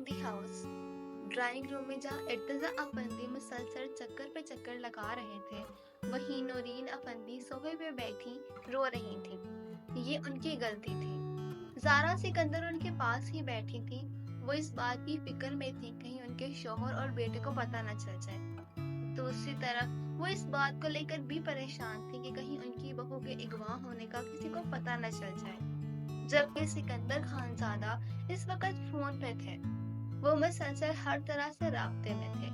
افندی house. Drawing room میں جہاں ارتضا افندی مسلسل چکر پہ چکر لگا رہے تھے، وہیں نورین افندی صوفے پہ بیٹھی رو رہی تھی۔ یہ ان کی غلطی تھی۔ زارا سکندر ان کے پاس ہی بیٹھی تھی۔ وہ اس بات کی فکر میں تھی کہیں ان کے شوہر اور بیٹے کو پتہ نہ چل جائے۔ دوسری طرف وہ اس بات کو لے کر بھی پریشان تھی کہ کہیں ان کی بہو کے اغوا ہونے کا کسی کو پتہ نہ چل جائے۔ جبکہ سکندر خانزادہ اس وقت فون پہ تھے۔ وہ مسلسل ہر طرح سے رابطے میں تھے۔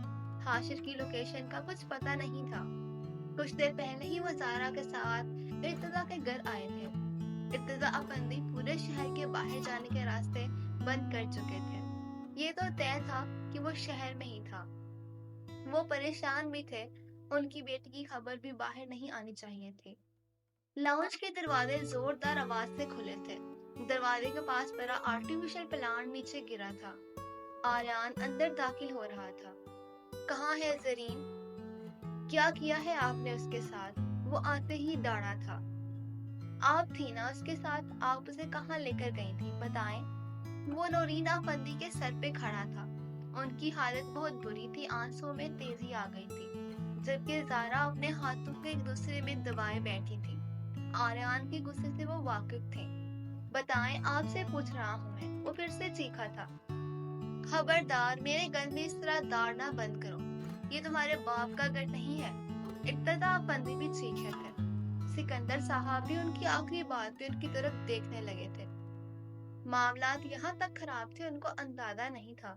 حاشر کی لوکیشن کا کچھ پتہ نہیں تھا۔ کچھ دیر پہلے ہی وہ زارا کے ساتھ ارتضا کے گھر آئے تھے۔ ارتضا افندی پورے شہر کے باہر جانے کے راستے بند کر چکے تھے۔ یہ تو طے تھا کہ وہ شہر میں ہی تھا۔ وہ پریشان بھی تھے۔ ان کی بیٹی کی خبر بھی باہر نہیں آنی چاہیے تھی۔ لاؤنج کے دروازے زوردار آواز سے کھلے تھے۔ دروازے کے پاس پڑا آرٹیفیشل پلانٹ نیچے گرا تھا۔ آریان اندر داخل ہو رہا تھا۔ کہاں ہے زرین؟ کیا کیا ہے آپ نے اس کے ساتھ؟ وہ آتے ہی ڈاڑا تھا۔ آپ تھی نا اس کے ساتھ، آپ اسے کہاں لے کر گئی تھی بتائیں؟ وہ نورین افندی کے سر پہ کھڑا تھا۔ ان کی حالت بہت بری تھی، آنسوں میں تیزی آ گئی تھی، جبکہ زارا اپنے ہاتھوں کو ایک دوسرے میں دبائے بیٹھی تھی۔ آریان کے غصے سے وہ واقف تھے۔ بتائیں، آپ سے پوچھ رہا ہوں میں، وہ پھر سے چیخا تھا۔ خبردار، میرے گھر میں اس طرح داڑنا بند کرو، یہ تمہارے باپ کا گھر نہیں ہے۔ ارتضا افندی بھی چیخے تھے۔ سکندر صاحب بھی ان کی آخری بات پہ ان کی طرف دیکھنے لگے تھے۔ معاملات یہاں تک خراب تھے، ان کو اندازہ نہیں تھا۔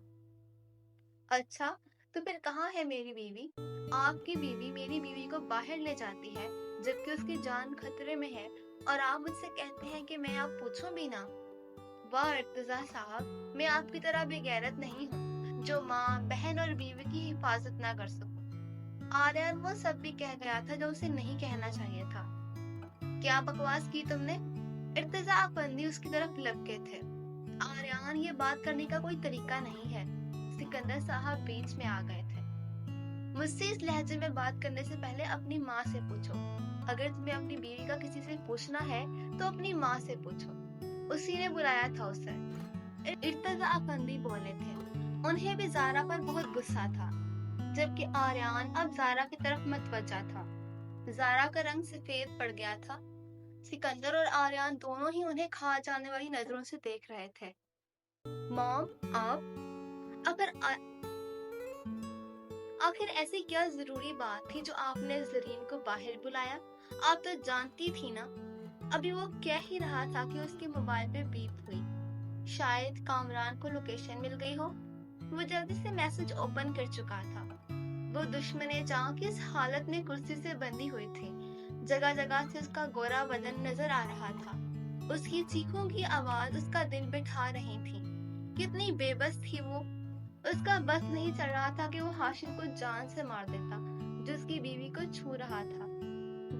اچھا، تو پھر کہاں ہے میری بیوی؟ آپ کی بیوی میری بیوی کو باہر لے جاتی ہے جبکہ اس کی جان خطرے میں ہے، اور آپ مجھ سے کہتے ہیں کہ میں آپ پوچھوں بھی نہ۔ واہ ارتضا صاحب، میں آپ کی طرح بے غیرت نہیں ہوں جو ماں، بہن اور بیوی کی حفاظت نہ کر سکوں۔ آریان وہ سب بھی کہہ گیا تھا جو اسے نہیں کہنا چاہیے تھا۔ کیا بکواس کی تم نے؟ ارتضا افندی اس کی طرف لپکے تھے۔ آریان، یہ بات کرنے کا کوئی طریقہ نہیں ہے۔ سکندر صاحب بیچ میں آ گئے تھے۔ مجھ سے اس لہجے میں بات کرنے سے پہلے اپنی ماں سے پوچھو۔ اگر تمہیں اپنی بیوی کا کسی سے پوچھنا ہے تو اپنی ماں سے پوچھو، اسی نے بلایا تھا اسے۔ ارتضا افندی بولے تھے۔ انہیں بھی زارا پر بہت غصہ تھا، جبکہ آریان اب زارا کی طرف متوجہ تھا۔ زارا کا رنگ سفید پڑ گیا تھا۔ سکندر اور آریان دونوں ہی انہیں کھا جانے والی نظروں سے دیکھ رہے تھے۔ مام، آپ آخر ایسی کیا ضروری بات تھی جو آپ نے زرین کو باہر بلایا؟ آپ تو جانتی تھی نا۔ ابھی وہ کہہ ہی رہا تھا کہ اس کے موبائل پہ بیپ ہوئی، شاید کامران کو لوکیشن مل گئی ہو۔ وہ جلدی سے میسج اوپن کر چکا تھا۔ وہ دشمن جان کی اس حالت میں کرسی سے بندھی ہوئی تھی۔ جگہ جگہ سے اس کا گورا بدن نظر آ رہا تھا۔ اس کی چیخوں کی آواز اس کا دل بٹھا رہی تھی۔ کتنی بے بس تھی وہ۔ اس کا بس نہیں چل رہا تھا کہ وہ حاشر کو جان سے مار دیتا جو اس کی بیوی کو چھو رہا تھا۔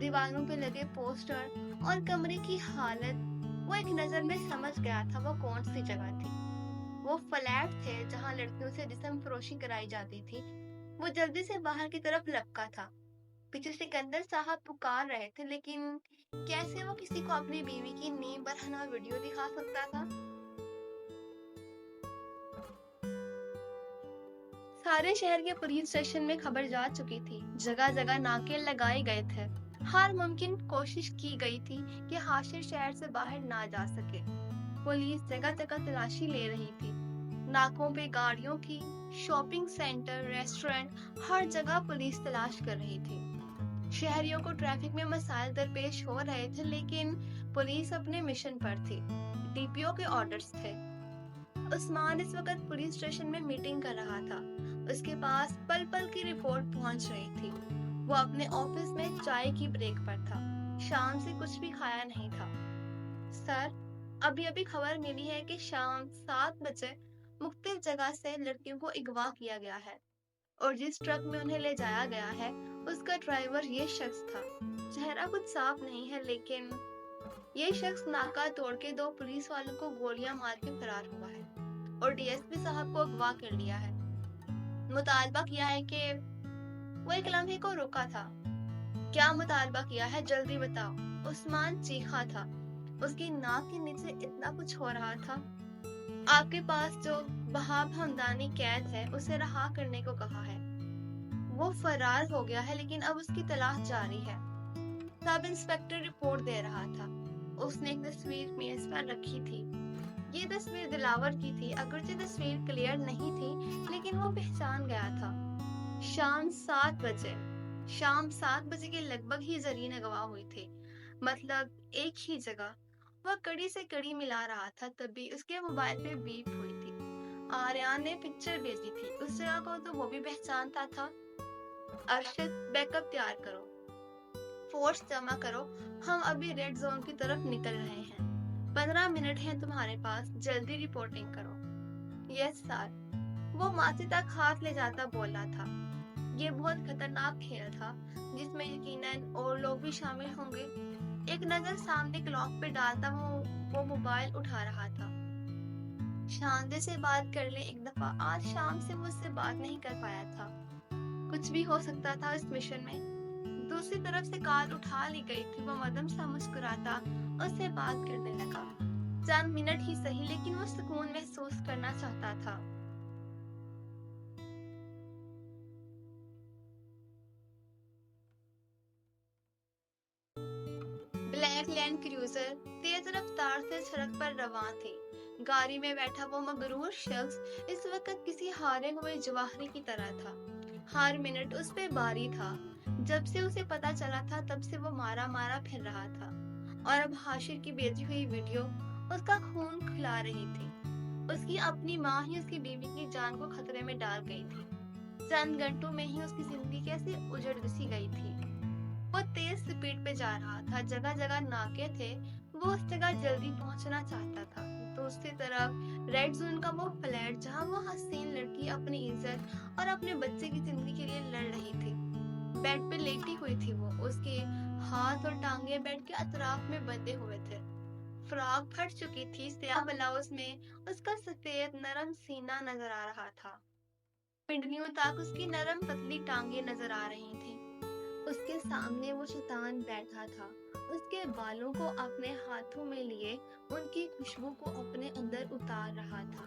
دیواروں پہ لگے پوسٹر اور کمرے کی حالت، وہ ایک نظر میں سمجھ گیا تھا وہ کون سی جگہ تھی۔ وہ فلیٹ تھے جہاں لڑکیوں سے جسم فروشی کرائی جاتی تھی۔ وہ جلدی سے باہر کی طرف لپکا تھا۔ پیچھے سکندر صاحب پکار رہے تھے، لیکن کیسے وہ کسی کو اپنی بیوی کی نیم برہنہ ویڈیو دکھا سکتا تھا؟ سارے شہر کے پولیس اسٹیشن میں خبر جا چکی تھی۔ جگہ جگہ ناکے لگائے گئے تھے۔ ہر ممکن کوشش کی گئی تھی کہ حاشر شہر سے باہر نہ جا سکے۔ پولیس جگہ جگہ تلاشی لے رہی تھی۔ ناکوں پہ گاڑیوں کی، شاپنگ سینٹر، ریسٹورنٹ، ہر جگہ پولیس تلاش کر رہی تھی۔ شہریوں کو ٹریفک میں مسائل درپیش ہو رہے تھے، لیکن پولیس اپنے مشن پر تھی۔ ڈی پی او کے آرڈرز تھے۔ عثمان اس وقت پولیس اسٹیشن میں میٹنگ کر رہا تھا۔ اس کے پاس پل پل کی رپورٹ پہنچ رہی تھی۔ وہ اپنے آفس میں چائے کی بریک پر تھا۔ شام سے کچھ بھی کھایا نہیں تھا۔ سر، ابھی خبر ملی ہے کہ شام 7 بجے مختلف جگہ سے لڑکیوں کو اغوا کیا گیا ہے، اور جس ٹرک میں انہیں لے جایا گیا ہے اس کا ڈرائیور یہ شخص تھا۔ چہرہ کچھ صاف نہیں ہے، لیکن یہ شخص ناکہ توڑ کے 2 پولیس والوں کو گولیاں مار کے فرار ہوا ہے، اور ڈی ایس پی صاحب کو اغوا کر لیا ہے۔ مطالبہ کیا ہے کہ وہ ایک لمحے کو رکا تھا۔ کیا مطالبہ کیا ہے؟ جلدی بتاؤ۔ عثمان چیخا تھا۔ اس کی ناک کے نیچے اتنا کچھ ہو رہا تھا۔ آپ کے پاس جو वहाब हमदानी कैद है, उसे रहा करने को कहा है। वो फरार हो गया है लेकिन अब उसकी तलाश जारी है। सब इंस्पेक्टर रिपोर्ट दे रहा था। उसने एक तस्वीर मेज पर रखी थी। ये तस्वीर दिलावर की थी। अगरचे तस्वीर क्लियर नहीं थी लेकिन वो पहचान गया था। शाम 7 बजे। शाम 7 बजे के लगभग ही जरीन अगवा हुई थी। मतलब एक ही जगह। वह कड़ी से कड़ी मिला रहा था तभी उसके मोबाइल पे बीप हुई थी। आर्यन ने पिक्चर भेजी थी। उस जगह को तो वो भी पहचानता था। अरशद, बैकअप तैयार करो, फोर्स जमा करो, हम अभी रेड जोन की तरफ निकल रहे हैं। 15 मिनट हैं तुम्हारे पास, जल्दी रिपोर्टिंग करो। Yes sir. वो माथे तक हाथ ले जाता बोला था। ये बहुत खतरनाक खेल था जिसमें यकीनन और लोग भी शामिल होंगे। एक नजर सामने क्लॉक पे डालता वो मोबाइल उठा रहा था। शांति से बात कर ले एक दफा, आज शाम से मुझसे बात नहीं कर पाया था। कुछ भी हो सकता था इस मिशन में। दूसरी तरफ से कॉल उठा ली गई थी। वो मदम सा मुस्कुराता उससे बात करने लगा। चंद मिनट ही सही लेकिन वो सुकून महसूस करना चाहता था। ब्लैक लैंड क्रूजर तेज रफ्तार से सड़क पर रवान थी। गाड़ी में बैठा वो मगरूर शख्स इस वक्त किसी हारे हुए जवाहरी की तरह था। हर मिनट उस पे बारी था। जब से उसे पता चला था तब से वो मारा मारा फिर रहा था। और अब हाशिर की भेजी हुई वीडियो उसका खून खिला रही थी। उसकी अपनी माँ ही उसकी बीवी की जान को खतरे में डाल गई थी। चंद घंटों में ही उसकी जिंदगी कैसे उजड़ सी गई थी। वो तेज स्पीड पे जा रहा था। जगह जगह नाके थे। वो उस जगह जल्दी पहुंचना चाहता था। दूसरी तरफ रेड जोन का वो फ्लैट जहां वो हसीन लड़की अपनी इज्जत और अपने बच्चे की जिंदगी के लिए लड़ रही थी। बेड पे लेटी हुई थी वो। उसके हाथ और टांगे बेड के अतराफ में बंधे हुए थे। फ्रॉक फट चुकी थी। स्याह ब्लाउज में उसका सफेद नरम सीना नजर आ रहा था। पिंडलियों तक उसकी नरम पतली टांगे नजर आ रही थी। उसके सामने वो शैतान बैठा था। उसके बालों को अपने हाथों में लिए उनकी खुशबू को अपने अंदर उतार रहा था।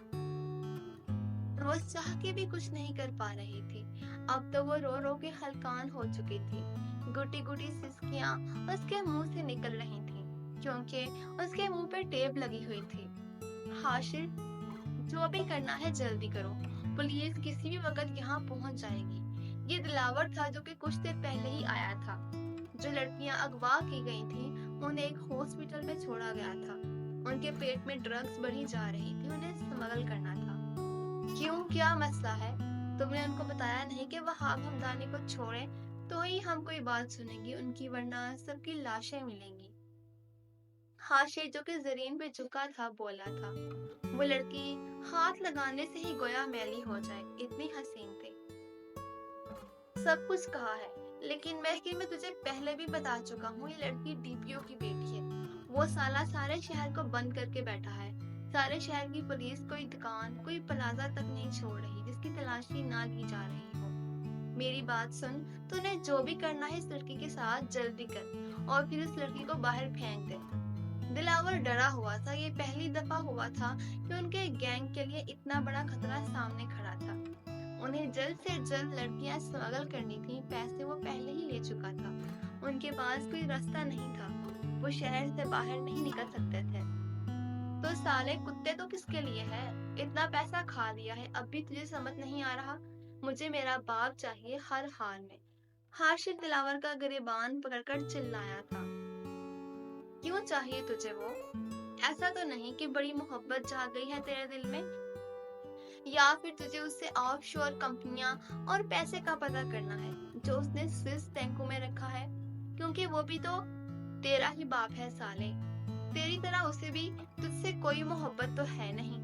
वो चाह के भी कुछ नहीं कर पा रही थी। अब तो वो रो रो के हलकान हो चुकी थी। गुटी गुटी सिसकियां उसके मुंह से निकल रही थी क्योंकि उसके मुंह पे टेप लगी हुई थी। हाशिर, जो भी करना है जल्दी करो, पुलिस किसी भी वक्त यहाँ पहुंच जाएगी। ये दिलावर था जो कि कुछ देर पहले ही आया था। जो लड़कियां अगवा की गई थी उन्हें एक हॉस्पिटल में छोड़ा गया था। उनके पेट में ड्रग्स बढ़ी जा रही थी। उन्हें स्मगल करना था। क्यों, क्या मसला है? तुमने उनको बताया नहीं कि वहाब हमदानी को छोड़े तो ही हम कोई बात सुनेंगे उनकी, वरना सबकी लाशें मिलेंगी। हाशिर जो कि जरीन पे झुका था बोला था। वो लड़की हाथ लगाने से ही गोया मैली हो जाए, इतनी हसीन थी। सब कुछ कहा है लेकिन मैं तुझे पहले भी बता चुका हूँ, ये लड़की डीपीओ की बेटी है। वो साला सारे शहर को बंद करके बैठा है। सारे शहर की पुलिस कोई दुकान कोई प्लाजा तक नहीं छोड़ रही जिसकी तलाशी ना ली जा रही हो। मेरी बात सुन, तूने जो भी करना है इस लड़की के साथ जल्दी कर और फिर उस लड़की को बाहर फेंक दे। दिलावर डरा हुआ था। ये पहली दफा हुआ था कि उनके गैंग के लिए इतना बड़ा खतरा सामने खड़ा था। उन्हें जल्द से जल्द लड़कियां स्मगल करनी थी। पैसे वो पहले ही ले चुका था। उनके पास कोई रास्ता नहीं था। वो शहर से बाहर नहीं निकल सकते थे। तो साले कुत्ते तो किसके लिए है? इतना पैसा खा लिया है, अब भी तुझे समझ नहीं आ रहा? मुझे मेरा बाप चाहिए हर हाल में। हाशिर दिलावर का गिरेबान पकड़कर चिल्लाया था। क्यों चाहिए तुझे वो? ऐसा तो नहीं कि बड़ी मोहब्बत जाग गई है तेरे दिल में, या फिर तुझे उससे ऑफशोर कंपनियां और पैसे का पता करना है जो उसने स्विस बैंकों में रखा है? क्योंकि वो भी तो तेरा ही बाप है साले। तेरी तरह उसे भी तुझसे कोई मोहब्बत तो है नहीं।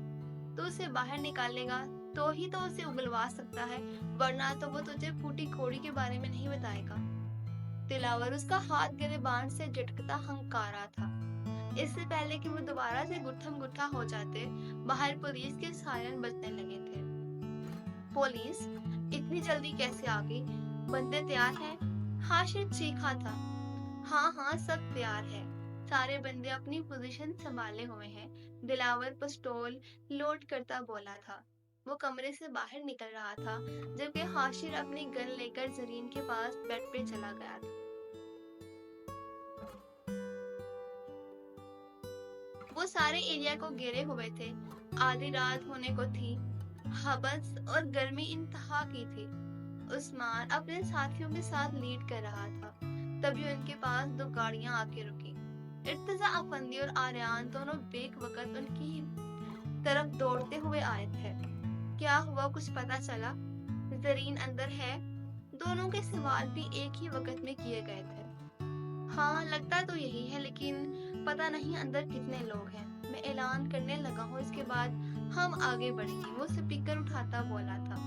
तो उसे बाहर निकालेगा तो ही तो उसे उगलवा सकता है, वरना तो वो तुझे फूटी कोड़ी के बारे में नहीं बताएगा। दिलावर उसका हाथ गिरेबान से झटकता हंकारा था। इससे पहले कि वो दोबारा से गुत्थम गुत्था हो जाते, बाहर पुलिस के सायरन बजने लगे थे। पुलिस इतनी जल्दी कैसे आ गई? बंदे तैयार हैं? हाशिर चीखा था। हाँ हाँ, सब तैयार है। सारे बंदे अपनी पोजीशन संभाले हुए हैं। दिलावर पिस्तौल लोड करता बोला था। वो कमरे से बाहर निकल रहा था जबकि हाशिर अपनी गन लेकर जरीन के पास बेड पे चला गया था। वो सारे एरिया को घेरे हुए थे। आधी रात होने को थी। हवस और गर्मी इंतहा की थी। उस्मान अपने साथियों के साथ लीड कर रहा था। तभी उनके पास दो गाड़ियां आके रुकी। इर्तिजा अफंदी और आर्यान दोनों बेक वक्त उनकी तरफ दौड़ते हुए आए थे। क्या हुआ, कुछ पता चला? जरीन अंदर है? दोनों के सवाल भी एक ही वक्त में किए गए थे। हाँ, लगता तो यही है, लेकिन पता नहीं अंदर कितने लोग हैं। मैं ऐलान करने लगा हूँ, इसके बाद हम आगे बढ़ेंगे, वो स्पीकर उठाता बोला था।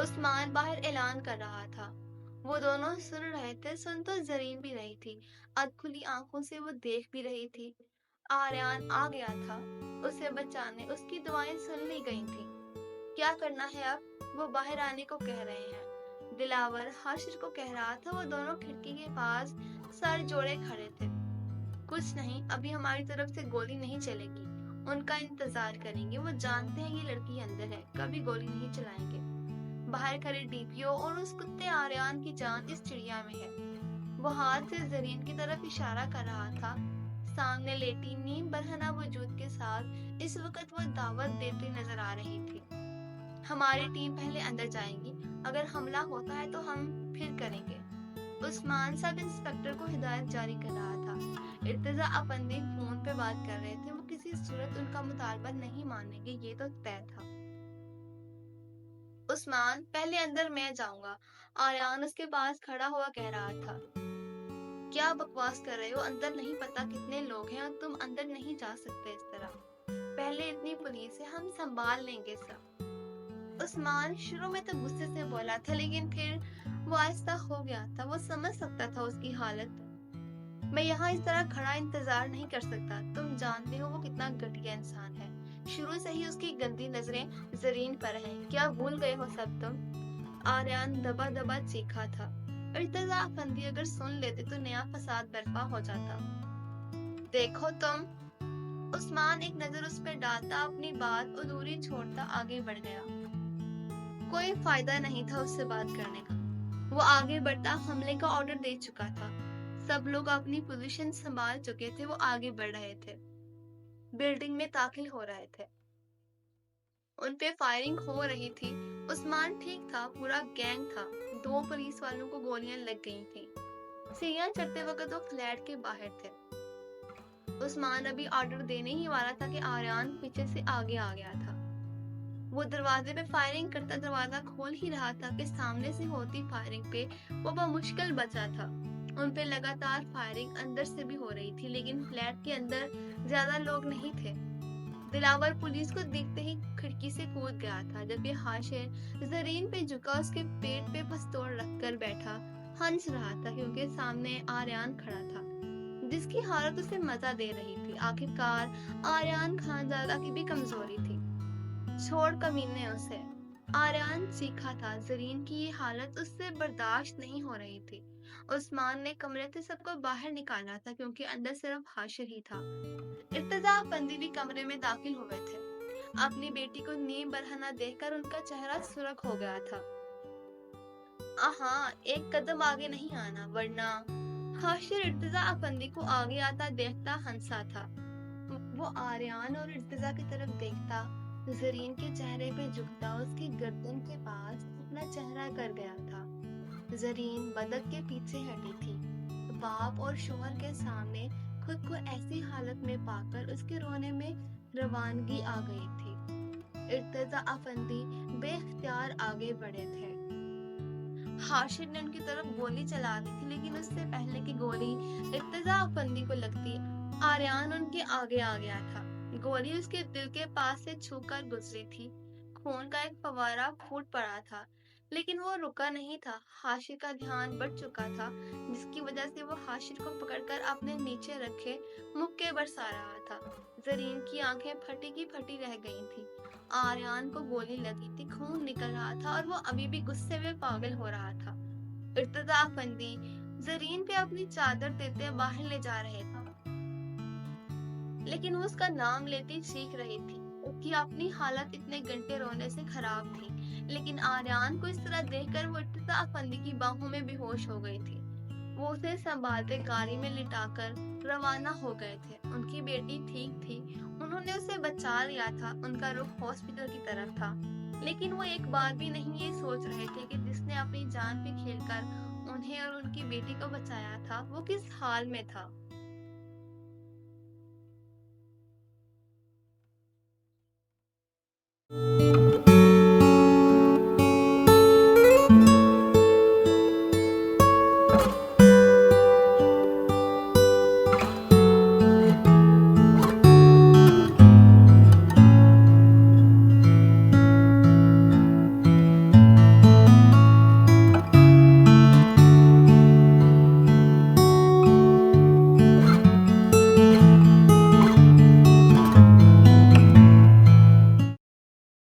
उस्मान बाहर ऐलान कर रहा था। वो दोनों सुन रहे थे, सुन तो जरीन भी रही थी। अधखुली आंखों से वो देख भी रही थी। आर्यान आ गया था उसे बचाने, उसकी दुआएं सुन ली गई थी। क्या करना है अब? वो बाहर आने को कह रहे हैं। दिलावर हाशिर को कह रहा था। वो दोनों खिड़की के पास सर जोड़े खड़े थे। कुछ नहीं, अभी हमारी तरफ से गोली नहीं चलेगी, उनका इंतजार करेंगे। वो जानते हैं ये लड़की अंदर है, कभी गोली नहीं चलाएंगे। बाहर खड़े डीपीओ और उस कुत्ते आर्यान की जान इस चिड़िया में है। वो हाथ से जरीन की तरफ इशारा कर रहा था। सामने लेटी नीम बरहना वजूद के साथ इस वक्त वो दावत देती नजर आ रही थी। हमारी टीम पहले अंदर जाएगी, अगर हमला होता है तो हम फिर करेंगे। उस्मान सब इंस्पेक्टर को हिदायत जारी कर रहा था। इर्तिजा अफंदी फोन पे बात कर रहे थे। वो किसी सूरत उनका मुतालबा नहीं मानेंगे, ये तो तय था। उस्मान, पहले अंदर मैं जाऊंगा। आर्यान उसके पास खड़ा हुआ कह रहा था। क्या बकवास कर रहे हो? अंदर नहीं पता कितने लोग हैं और तुम अंदर नहीं जा सकते इस तरह। पहले इतनी पुलिस है, हम संभाल लेंगे सब। उस्मान शुरू में तो गुस्से से बोला था, लेकिन फिर वो आहिस्ता हो गया था। वो समझ सकता था उसकी हालत। मैं यहाँ इस तरह खड़ा इंतजार नहीं कर सकता। तुम जानते हो वो कितना घटिया इंसान है। शुरू से ही उसकी गंदी नजरें जरीन पर हैं। क्या भूल गए हो सब तुम? आर्यान दबा दबा चीखा था। इर्तिजा अफंदी अगर सुन लेते तो नया फसाद बर्पा हो जाता। देखो तुम। उस्मान एक नजर उस पर डालता अपनी बात अधूरी छोड़ता आगे बढ़ गया। कोई फायदा नहीं था उससे बात करने का। वो आगे बढ़ता हमले का ऑर्डर दे चुका था। सब लोग अपनी पोजीशन संभाल चुके थे। वो आगे बढ़ रहे थे, बिल्डिंग में दाखिल हो रहे थे। उन पे फायरिंग हो रही थी। उस्मान ठीक था, पूरा गैंग था। 2 पुलिस वालों को गोलियां लग गई थी। सीढ़ियां चढ़ते वक्त वो फ्लैट के बाहर थे। उस्मान अभी ऑर्डर देने ही वाला था कि आर्यान पीछे से आगे आ गया था। वो दरवाजे पे फायरिंग करता दरवाजा खोल ही रहा था कि सामने से होती फायरिंग पे वो मुश्किल बचा था। उन पे लगातार फायरिंग अंदर से भी हो रही थी, लेकिन फ्लैट के अंदर ज्यादा लोग नहीं थे। दिलावर पुलिस को देखते ही खिड़की से कूद गया था, जबकि हाशिर जरीन पे झुका उसके पेट पे पिस्तौल रखकर बैठा हंस रहा था, क्योंकि सामने आर्यान खड़ा था जिसकी हालत उसे मजा दे रही थी। आखिरकार आर्यान खानजादा की भी कमजोरी थी। छोड़ कमीने उसे, आर्यान चीखा था। जरीन की ये हालत उससे बर्दाश्त नहीं हो रही थी। उस्मान ने कमरे से सबको बाहर निकाला था, क्योंकि अंदर सिर्फ हाशिर ही था। इर्तिजा बंदी भी कमरे में दाखिल हुए थे। अपनी बेटी को नीम बरहना देखकर उनका चेहरा सुर्ख हो गया था। हाँ, एक कदम आगे नहीं आना, वरना। हाशिर इर्तिजा अफंदी को आगे आता देखता हंसा था। वो आर्यान और इर्तिजा की तरफ देखता, जरीन के चेहरे पे झुकता, उसकी गर्दन के पास अपना चेहरा कर गया था। जरीन बदक के पीछे हटी थी। बाप और शोहर के सामने खुद को ऐसी हालत में पाकर उसके रोने में रवानगी आ गई थी। इर्तिजा अफंदी बेख्तियार आगे बढ़े थे। हाशिर ने उनकी तरफ गोली चला दी थी, लेकिन उससे पहले की गोली इर्तिजा अफंदी को लगती आर्यान उनके आगे आ गया था। गोली उसके दिल के पास से छूकर गुजरी थी। खून का एक फवारा फूट पड़ा था, लेकिन वो रुका नहीं था। हाशिर का ध्यान बढ़ चुका था, जिसकी वजह से वो हाशिर को पकड़कर अपने नीचे रखे मुक्के बरसा रहा था। जरीन की आंखें फटी की फटी रह गई थी। आर्यान को गोली लगी थी, खून निकल रहा था और वो अभी भी गुस्से में पागल हो रहा था। इर्तिजा अफंदी जरीन पे अपनी चादर देते बाहर ले जा रहे थे, लेकिन वो उसका नाम लेती चीख रही थी। اس کی اپنی حالت اتنے گھنٹے رونے سے خراب تھی، لیکن آریان کو اس طرح دیکھ کر وہ ارتضیٰ افندی کی باہوں میں بے ہوش ہو گئی تھی۔ وہ اسے سنبھالتے گاڑی میں لٹا کر روانہ ہو گئے تھے۔ ان کی بیٹی ٹھیک تھی، انہوں نے اسے بچا لیا تھا، ان کا رخ ہاسپٹل کی طرف تھا، لیکن وہ ایک بار بھی نہیں یہ سوچ رہے تھے کہ جس نے اپنی جان پہ کھیل کر انہیں اور ان کی بیٹی کو بچایا تھا وہ کس حال میں تھا۔